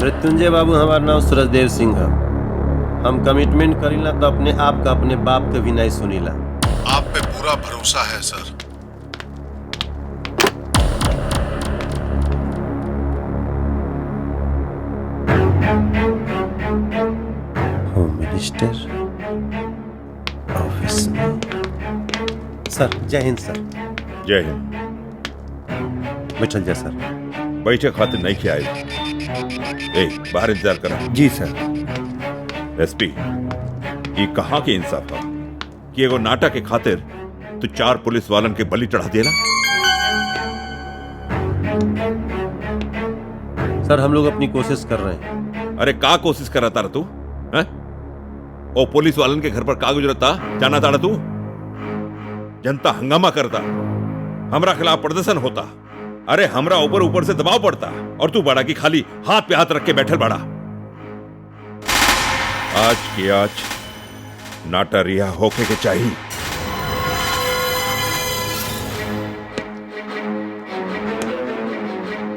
मृत्युंजय बाबू, हमार नाम सूरजदेव सिंह है। हम कमिटमेंट करीला तो अपने आप का अपने बाप के भी नहीं सुनीला। आप पे पूरा भरोसा है सर। होम मिनिस्टर ऑफिस में। सर जय हिंद। सर जय हिंद। बैठल जा सर। बैठे खातिर नहीं किया ए, बाहर इंतजार करा। जी सर। एसपी, ये कहाँ के इंसाफ है कि एगो नाटक के खातिर तू 4 पुलिस वालन के बलि चढ़ा देला? सर हम लोग अपनी कोशिश कर रहे हैं। अरे का कोशिश कर रहा था तू? हैं? ओ पुलिस वालन के घर पर का गुजरता जाना था तू? जनता हंगामा करता, हमरा खिलाफ प्रदर्शन होता, अरे हमरा ऊपर ऊपर से दबाव पड़ता और तू बड़ा की खाली हाथ पे हाथ रख के बैठल बड़ा। आज की आज नाटा रिहा होके के चाहिए।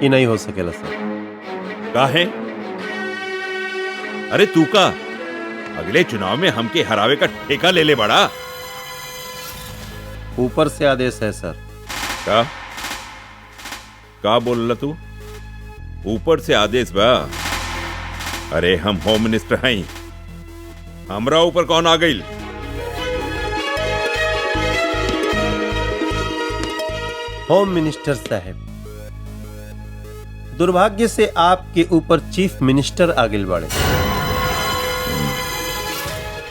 ये नहीं हो सकेला सर। का है? अरे तू का अगले चुनाव में हमके हरावे का ठेका ले ले बड़ा। ऊपर से आदेश है सर। का बोल रहा तू? ऊपर से आदेश बा? अरे हम होम मिनिस्टर हैं, हमरा ऊपर कौन आ गई? होम मिनिस्टर साहब, दुर्भाग्य से आपके ऊपर चीफ मिनिस्टर आगिल बाड़े।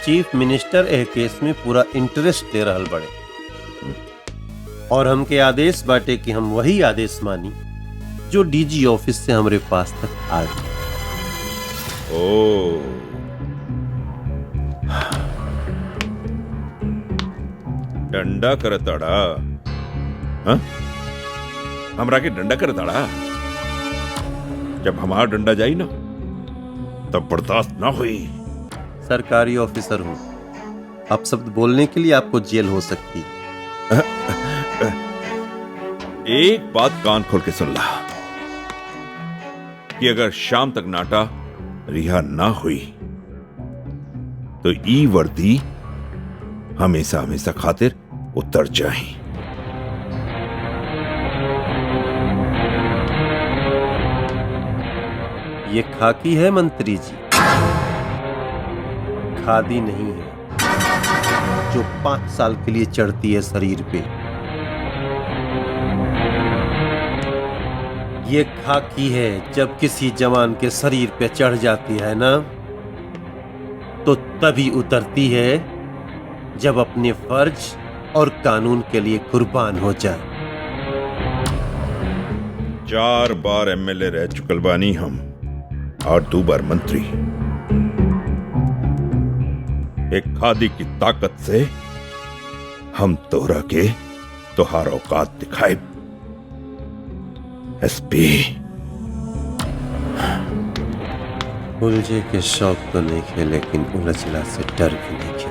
चीफ मिनिस्टर एह केस में पूरा इंटरेस्ट ले रहल बड़े और हमके आदेश बाटे कि हम वही आदेश मानी जो डीजी ऑफिस से हमरे पास तक आ गए। ओ, डंडा करताड़ा? हाँ? हमरा के डंडा करताड़ा? जब हमारा डंडा जाई ना तब बर्दाश्त ना हुई। सरकारी ऑफिसर हूं, आप शब्द बोलने के लिए आपको जेल हो सकती है। एक बात कान खोल के सुन ला कि अगर शाम तक नाटा रिहा ना हुई तो ई वर्दी हमेशा हमेशा खातिर उतर जाए। ये खाकी है मंत्री जी, खादी नहीं है जो 5 साल के लिए चढ़ती है शरीर पे। ये खाकी है जब किसी जवान के शरीर पे चढ़ जाती है ना तो तभी उतरती है जब अपने फर्ज और कानून के लिए कुर्बान हो जाए। 4 बार एमएलए रह चुकल बानी हम और 2 बार मंत्री। एक खादी की ताकत से हम तोहरा के तोहार औकात दिखाए। एसपी, उलझे के शौक तो नहीं खे, लेकिन उलझला से डर भी नहीं खे।